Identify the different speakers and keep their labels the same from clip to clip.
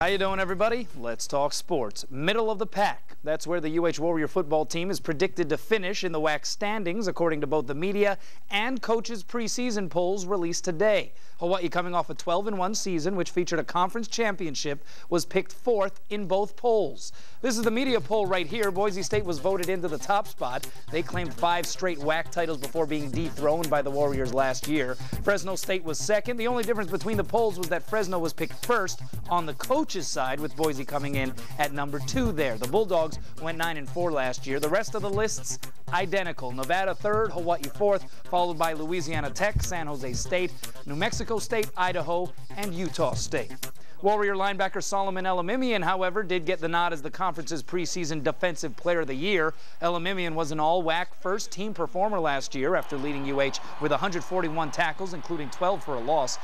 Speaker 1: How you doing, everybody? Let's talk sports. Middle of the pack. That's where the UH Warrior football team is predicted to finish in the WAC standings, according to both the media and coaches' preseason polls released today. Hawaii, coming off a 12-1 season, which featured a conference championship, was picked 4th in both polls. This is the media poll right here. Boise State was voted into the top spot. They claimed 5 straight WAC titles before being dethroned by the Warriors last year. Fresno State was second. The only difference between the polls was that Fresno was picked first on the coaches' side, with Boise coming in at number 2 there. The Bulldogs went 9-4 last year. The rest of the lists identical. Nevada 3rd, Hawaii 4th, followed by Louisiana Tech, San Jose State, New Mexico State, Idaho, and Utah State. Warrior linebacker Solomon Elimimian, however, did get the nod as the conference's preseason Defensive Player of the Year. Elimimian was an all-WAC first-team performer last year after leading UH with 141 tackles, including 12 for a loss.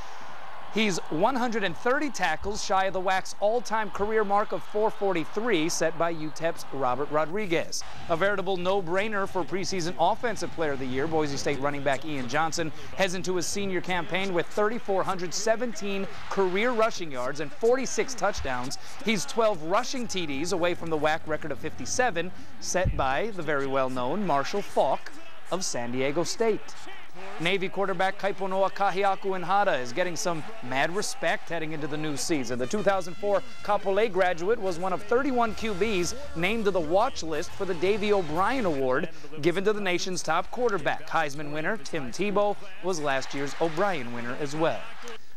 Speaker 1: He's 130 tackles shy of the WAC's all-time career mark of 443 set by UTEP's Robert Rodriguez. A veritable no-brainer for preseason Offensive Player of the Year. Boise State running back Ian Johnson heads into his senior campaign with 3,417 career rushing yards and 46 touchdowns. He's 12 rushing TDs away from the WAC record of 57 set by the very well-known Marshall Faulk of San Diego State. Navy quarterback Kaiponoa Kahiaku Inhada is getting some mad respect heading into the new season. The 2004 Kapolei graduate was one of 31 QBs named to the watch list for the Davey O'Brien Award, given to the nation's top quarterback. Heisman winner Tim Tebow was last year's O'Brien winner as well.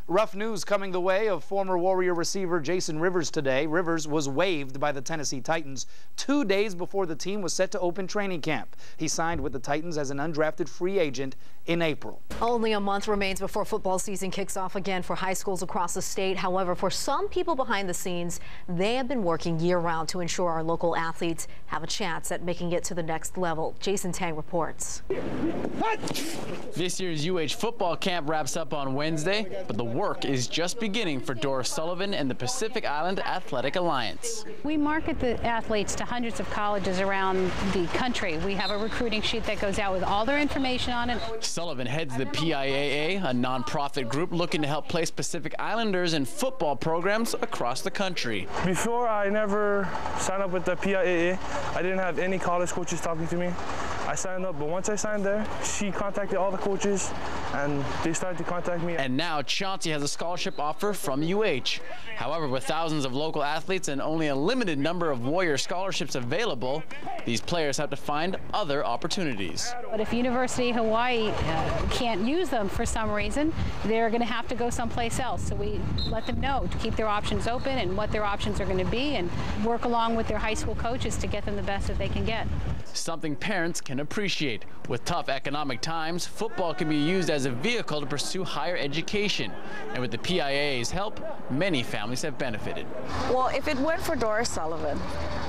Speaker 1: Rough news coming the way of former Warrior receiver Jason Rivers today. Rivers was waived by the Tennessee Titans 2 days before the team was set to open training camp. He signed with the Titans as an undrafted free agent in April.
Speaker 2: Only a month remains before football season kicks off again for high schools across the state. However, for some people behind the scenes, they have been working year-round to ensure our local athletes have a chance at making it to the next level. Jason Tang reports.
Speaker 3: This year's UH football camp wraps up on Wednesday, but the work is just beginning for Doris Sullivan and the Pacific Island Athletic Alliance.
Speaker 4: We market the athletes to hundreds of colleges around the country. We have a recruiting sheet that goes out with all their information on it.
Speaker 3: Sullivan heads the PIAA, a nonprofit group looking to help place Pacific Islanders in football programs across the country.
Speaker 5: Before, I never signed up with the PIAA. I didn't have any college coaches talking to me. I signed up, but once I signed there, she contacted all the coaches, and they started to contact me.
Speaker 3: And now Chauncey has a scholarship offer from UH. However, with thousands of local athletes and only a limited number of Warrior scholarships available, these players have to find other opportunities.
Speaker 4: But if University of Hawaii can't use them for some reason, they're going to have to go someplace else. So we let them know to keep their options open and what their options are going to be, and work along with their high school coaches to get them the best that they can get.
Speaker 3: Something parents can appreciate. With tough economic times, football can be used as a vehicle to pursue higher education. And with the PIAA's help, many families have benefited.
Speaker 6: Well, if it weren't for Doris Sullivan,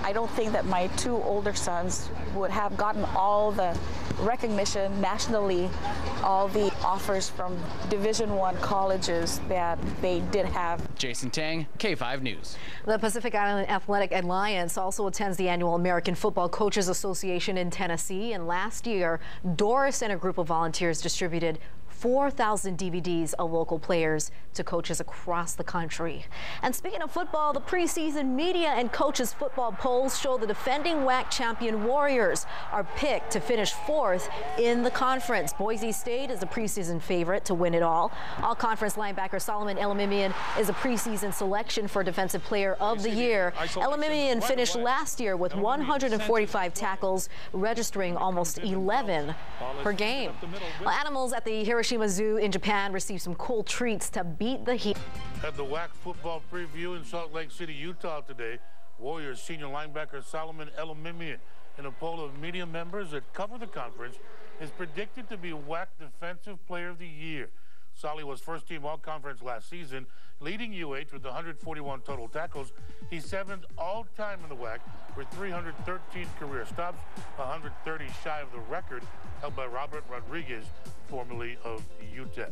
Speaker 6: I don't think that my 2 older sons would have gotten all the recognition nationally, all the offers from Division I colleges that they did have.
Speaker 3: Jason Tang, K5 News.
Speaker 2: The Pacific Island Athletic Alliance also attends the annual American Football Coaches Association in Tennessee, and last year, Doris and a group of volunteers distributed 4,000 DVDs of local players to coaches across the country. And speaking of football, the preseason media and coaches football polls show the defending WAC champion Warriors are picked to finish 4th in the conference. Boise State is a preseason favorite to win it all. All-conference linebacker Solomon Elimimian is a preseason selection for Defensive Player of the Year. Elimimian finished last year with 145 tackles, registering almost 11 per game. Well, animals at the Hiroshima Zoo in Japan received some cool treats to beat the heat.
Speaker 7: At the WAC football preview in Salt Lake City, Utah today, Warriors senior linebacker Solomon Elimimian, in a poll of media members that cover the conference, is predicted to be WAC Defensive Player of the Year. Solly was first-team all-conference last season, leading UH with 141 total tackles. He's 7th all-time in the WAC with 313 career stops, 130 shy of the record held by Robert Rodriguez, formerly of UTEP.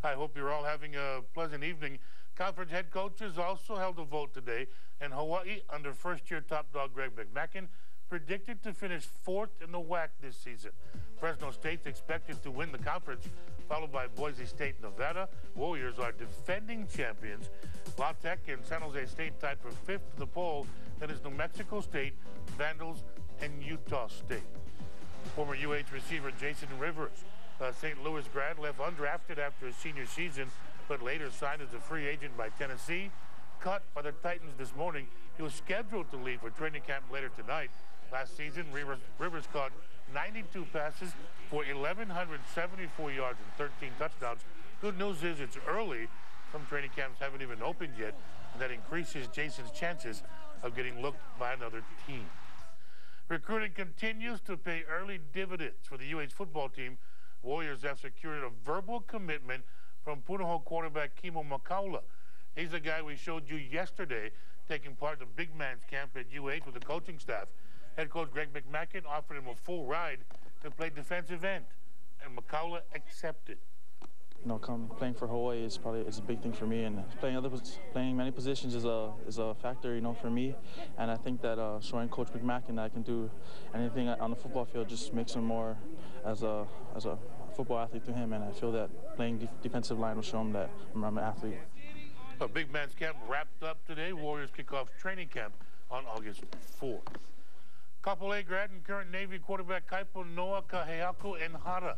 Speaker 7: I hope you're all having a pleasant evening. Conference head coaches also held a vote today, and Hawaii, under first-year top dog Greg McMackin, predicted to finish 4th in the WAC this season. Fresno State's expected to win the conference, followed by Boise State and Nevada. Warriors are defending champions. La Tech and San Jose State tied for 5th in the poll. Then is New Mexico State, Vandals, and Utah State. Former UH receiver Jason Rivers, St. Louis grad, left undrafted after his senior season, but later signed as a free agent by Tennessee. Cut by the Titans this morning. He was scheduled to leave for training camp later tonight. Last season, Rivers caught 92 passes for 1,174 yards and 13 touchdowns. Good news is it's early. Some training camps haven't even opened yet, and that increases Jason's chances of getting looked by another team. Recruiting continues to pay early dividends for the UH football team. Warriors have secured a verbal commitment from Punahou quarterback Makaula. He's the guy we showed you yesterday taking part in the big man's camp at UH with the coaching staff. Head coach Greg McMacken offered him a full ride to play defensive end, and Makaula accepted.
Speaker 8: You know, playing for Hawaii is a big thing for me, and playing many positions is a factor, you know, for me. And I think that showing Coach McMacken that I can do anything on the football field just makes him more as a football athlete to him. And I feel that playing defensive line will show him that I'm an athlete.
Speaker 7: A big man's camp wrapped up today. Warriors kick off training camp on August 4th. Couple A grad and current Navy quarterback Kaipo Noa Kaheaku Enhara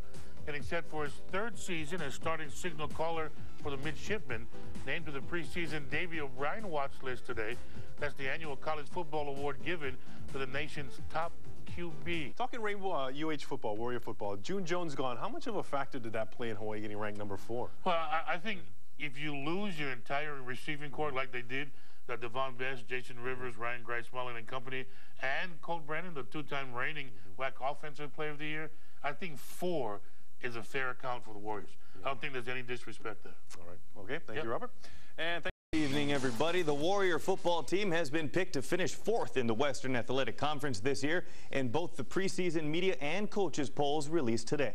Speaker 7: getting set for his 3rd season as starting signal caller for the midshipmen, named to the preseason Davey O'Brien watch list today. That's the annual college football award given to the nation's top QB.
Speaker 9: Talking Rainbow UH football, Warrior football, June Jones gone. How much of a factor did that play in Hawaii getting ranked number 4?
Speaker 7: Well, I think if you lose your entire receiving corps like they did, Devon Best, Jason Rivers, Ryan Grice-Mullen and company, and Colt Brennan, the 2-time reigning WAC Offensive Player of the Year, I think 4 is a fair account for the Warriors. Yeah. I don't think there's any disrespect there.
Speaker 9: All right. Okay. Thank you, Robert. And
Speaker 10: Good evening, everybody. The Warrior football team has been picked to finish 4th in the Western Athletic Conference this year in both the preseason media and coaches polls released today.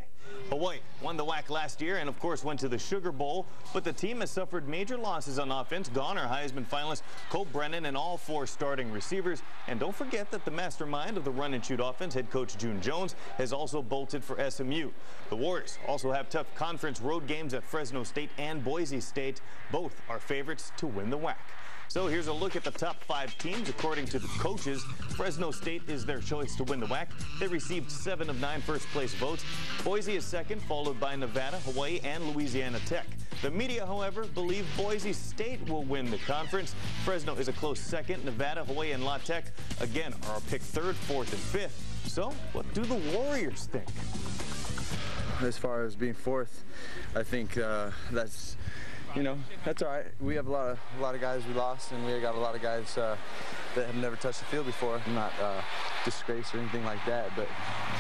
Speaker 10: Hawaii won the WAC last year and, of course, went to the Sugar Bowl, but the team has suffered major losses on offense. Gone are Heisman finalist Colt Brennan and all 4 starting receivers. And don't forget that the mastermind of the run-and-shoot offense, head coach June Jones, has also bolted for SMU. The Warriors also have tough conference road games at Fresno State and Boise State. Both are favorites to win the WAC. So here's a look at the top 5 teams. According to the coaches, Fresno State is their choice to win the WAC. They received 7 of 9 first-place votes. Boise is second, followed by Nevada, Hawaii, and Louisiana Tech. The media, however, believe Boise State will win the conference. Fresno is a close second. Nevada, Hawaii, and La Tech, again, are picked 3rd, 4th, and 5th. So what do the Warriors think?
Speaker 11: As far as being 4th, I think that's... You know, that's all right. We have a lot of guys we lost, and we got a lot of guys that have never touched the field before. I'm not disgraced or anything like that, but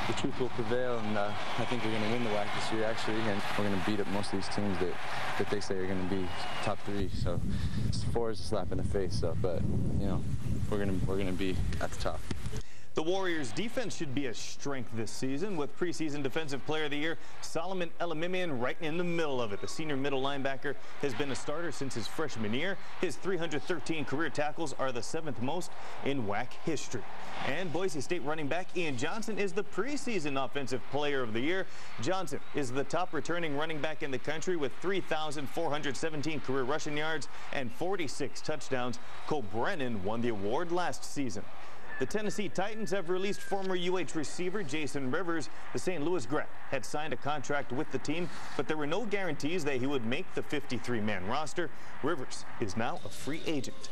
Speaker 11: the truth will prevail, and I think we're going to win the WAC this year, actually, and we're going to beat up most of these teams that they say are going to be top 3. So 4 is a slap in the face, so, but you know, we're going to be at the top.
Speaker 10: The Warriors' defense should be a strength this season, with preseason Defensive Player of the Year Solomon Elimimian right in the middle of it. The senior middle linebacker has been a starter since his freshman year. His 313 career tackles are the 7th most in WAC history. And Boise State running back Ian Johnson is the preseason Offensive Player of the Year. Johnson is the top returning running back in the country with 3,417 career rushing yards and 46 touchdowns. Colt Brennan won the award last season. The Tennessee Titans have released former UH receiver Jason Rivers. The St. Louis grad had signed a contract with the team, but there were no guarantees that he would make the 53-man roster. Rivers is now a free agent.